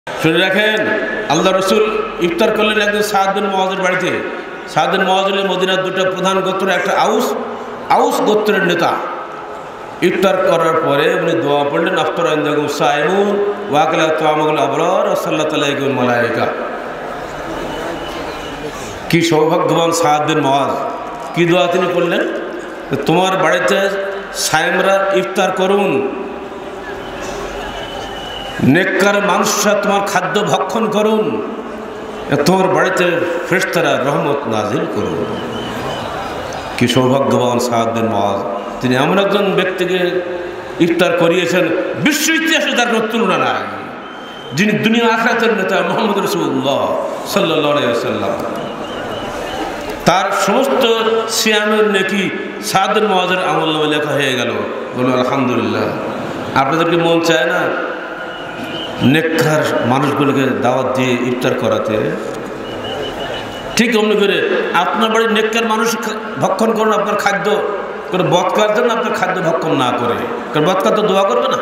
শুনে রাখেন, আল্লাহ রসুল ইফতার করলেন একদিন সাদ বিন মুআযের বাড়িতে। সাদ বিন মুআয হলেন মদিনার দুটো প্রধান গোত্র, একটা আউস গোত্রের নেতা। ইফতার করার পরে উনি দোয়া পড়লেন, আফতার ইনদাকুম সাইমুন ওয়া আকালা তাআমুল আবরার ওয়া সাল্লাত আলাইহিল মালায়েকা। কি সৌভাগ্যবান সাদ বিন মুআয! কি দোয়া তিনি করলেন, তোমার বাড়িতে সায়েমরা ইফতার করুন, নেককার মানুষরা তোমার খাদ্য ভক্ষণ করুন, তোমার বাড়িতে ফেরেশতারা রহমত নাজিল করুন। কি সৌভাগ্যবান সাদ বিন মুআয! তিনি এমন একজন ব্যক্তিকে ইফতার করিয়েছেন, বিশ্ব ইতিহাসে তার কোনো তুলনা নাই, যিনি দুনিয়া আখিরাতের নেতা মুহাম্মদ রাসূলুল্লাহ সাল্লাল্লাহু আলাইহি ওয়াসাল্লাম। তার সমস্ত সিয়ামের নেকি সাদ বিন মুআযের আমলনামায় লেখা হয়ে গেল। বলুন আলহামদুলিল্লাহ। আপনাদের কি মন চায় না নেককার মানুষগুলোকে দাওয়াত দিয়ে ইফতার করাতে? ঠিক অমনি করে আপনার বাড়ির নেককার মানুষ ভক্ষণ করুন আপনার খাদ্য, কোনো বদকার জন্য আপনার খাদ্য ভক্ষণ না করে, কারণ বদকার তো দোয়া করবে না।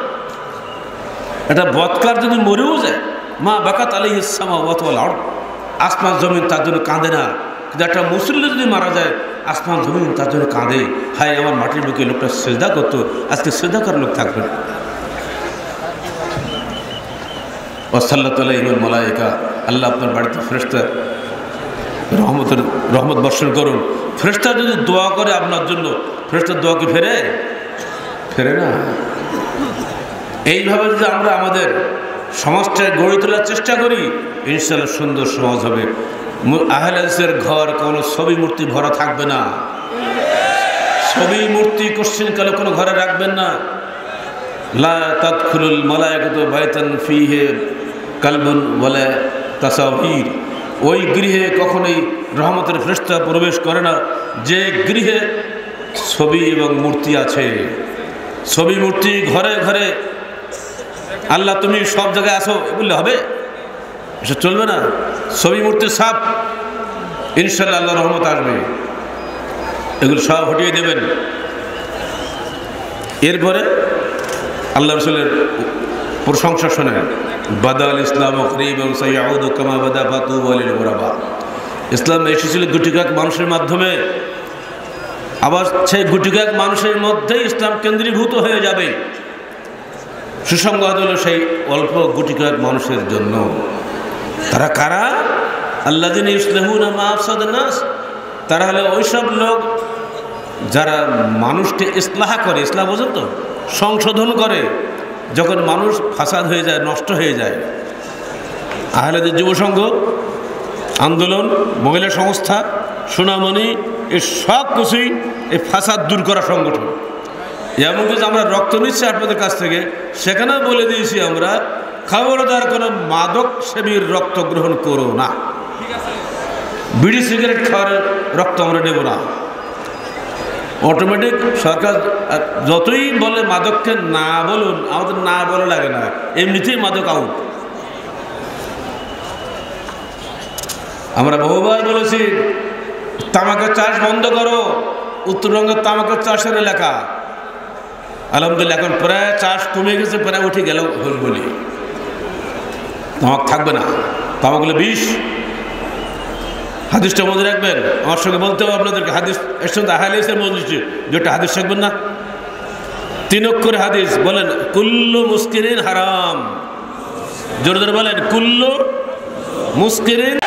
এটা বদকার যদি মরেও যায়, মা বাকাত আলাইহিস সামাওয়াতু ওয়াল আরদ, আসমান জমিন তার জন্য কাঁদে না। কিন্তু একটা মুসল্লি যদি মারা যায়, আসমান জমিন তার জন্য কাঁদে, হায় আমার মাটির বুকে লোকটা সেজদা করতো, আজকে সেজদা করার লোক থাকবে না। ওয়াসাল্লাত আলাইহিল মালায়েকা, আল্লাহ আপনার বাড়িতে ফেরেশতা রহমত বর্ষণ করুন। ফেরেশতা যদি দোয়া করে আপনার জন্য, ফেরেশতার দোয়া কি ফেরে না? এইভাবে যদি আমরা আমাদের সমাজটা গড়ে তোলার চেষ্টা করি, ইনশাআল্লাহ সুন্দর সমাজ হবে। আহলে হাদিসের ঘর কোনো ছবি মূর্তি ভরা থাকবে না। ছবি মূর্তি কোশ্চিনকালে কোনো ঘরে রাখবেন না। লা তাদখুলুল মালায়েকাতু বাইতান ফীহি কালবুন ওয়ালা তাসাবীর, ওই গৃহে কখনোই রহমতের ফেরেশতা প্রবেশ করে না যে গৃহে ছবি এবং মূর্তি আছে। ছবি মূর্তি ঘরে ঘরে, আল্লাহ তুমি সব জায়গায় আসো বললে হবে? এসব চলবে না। ছবি মূর্তি সাপ, ইনশাআল্লাহ আল্লাহ রহমত আসবে। এগুলো সব হটিয়ে দেবেন। এরপরে আল্লাহ রাসূলের প্রশংসা শোনেন, বাদাল ইসলাম করিবান সাইউদু কামা বাদা ফাতুবা লিল গুরাবা। ইসলাম এসেছিল গুটিকাক মানুষের মাধ্যমে, আবার সেই গুটিকাক মানুষের মধ্যেই ইসলাম কেন্দ্রীভূত হয়ে যাবে। সুসংবাদ হলো সেই অল্প গুটিকাক মানুষের জন্য। তারা কারা? আল্লাযিনা ইসলাহুনা মা আফসাদান নাস, তারা হলো ওইসব লোক যারা মানুষকে ইসলাহ করে। ইসলাহ বোঝেন তো? সংশোধন করে। যখন মানুষ ফাসাদ হয়ে যায়, নষ্ট হয়ে যায়। আহলেদের যুব সংঘ, আন্দোলন, মহিলা সংস্থা, সোনামণি, এই সব কিছুই এই ফাসাদ দূর করা সংগঠন। এমনকি যে আমরা রক্ত নিচ্ছি আপনাদের কাছ থেকে, সেখানেও বলে দিয়েছি আমরা, খবরদার কোনো মাদক সেবীর রক্ত গ্রহণ করো না। বিড়ি সিগারেট খাওয়ার রক্ত আমরা নেব না। অটোমেটিক সরকার যতই বলে মাদককে না বলুন, আমাদের না বলা লাগে না, এমনিতেই মাদক আউট। আমরা বহুবার বলেছি তামাকের চাষ বন্ধ করো। উত্তরবঙ্গের তামাকের চাষের এলাকা, আলহামদুলিল্লাহ এখন প্রায় চাষ কমে গেছে, প্রায় উঠে গেল বলি। তামাক থাকবে না, তামাক হলো বিষ। হাদিসটা মনে রাখবেন, আমার সঙ্গে বলতে হবে আপনাদেরকে। হাদিস এর সঙ্গে আহলে হাদিসের মজলিসে যেটা হাদিস রাখবেন না, 3 অক্ষরে হাদিস বলেন, কুল্লু মুস্কিরিন হারাম। জোরে জোরে বলেন, কুল্লু মুস্কিরিন।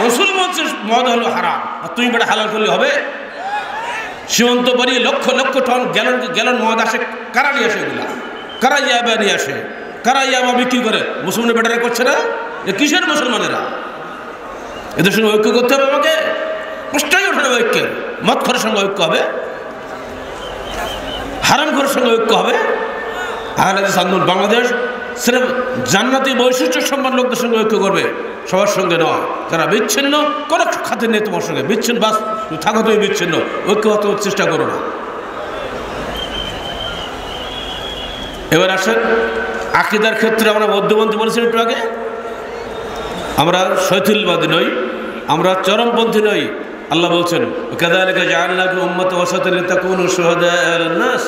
রাসূল বলছে মদ হলো হারাম, আর তুমি বেটা হালাল করলে হবে? সীমান্ত বাড়ি লক্ষ লক্ষ টন গ্যালন মদ আসে, কারা নিয়ে আসে? এগুলা কারা ইয়াবা নিয়ে আসে? কারা ইয়াবা বিক্রি করে? মুসলমানের বেটারা করছে না? এ কিসের মুসলমানেরা? এদের সঙ্গে ঐক্য করতে হবে আমাকে। প্রশ্নই ওঠে না ঐক্যের। মদ খোরের সঙ্গে ঐক্য হবে, হারাম খোরের সঙ্গে ঐক্য হবে। আহলে হাদিস আন্দোলন বাংলাদেশ সির্ফ জান্নাতি বৈশিষ্ট্য সম্পন্ন লোকদের সঙ্গে ঐক্য করবে, সবার সঙ্গে নয়। যারা বিচ্ছিন্ন, কোনো খাতে নেই তোমার সঙ্গে বিচ্ছিন্ন, বাস থাকো তুমি বিচ্ছিন্ন, ঐক্য হতে চেষ্টা করো না। এবার আসেন আকীদার ক্ষেত্রে আমরা মধ্যপন্থী বলেছি একটু আগে। আমরা শৈথিলবাদী নই, আমরা চরমপন্থী নই। আল্লাহ বলছেন, কাযালিকা জাআলনাকুম উম্মাতান ওয়াসাতান লিতাকুনু শুহাদা আলান নাস,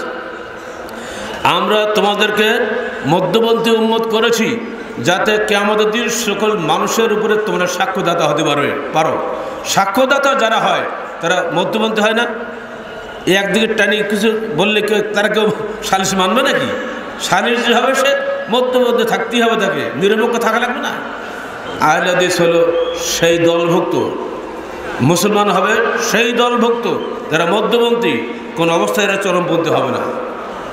আমরা তোমাদেরকে মধ্যপন্থী উম্মত করেছি যাতে কিয়ামতের দিন সকল মানুষের উপরে তোমরা সাক্ষ্যদাতা হতে পারো। সাক্ষ্যদাতা যারা হয় তারা মধ্যপন্থী হয় না। একদিকে টানি কিছু বললে কেউ তারা কেউ সালিশ মানবে নাকি? সালিশ যে হবে সে মধ্যপন্থী থাকতেই হবে, তাকে নিরপেক্ষ থাকা লাগবে না। আহলে হাদিস হলো সেই দলভুক্ত, মুসলমান হবে সেই দলভুক্ত যারা মধ্যপন্থী, কোন অবস্থায় এরা চরমপন্থী হবে না।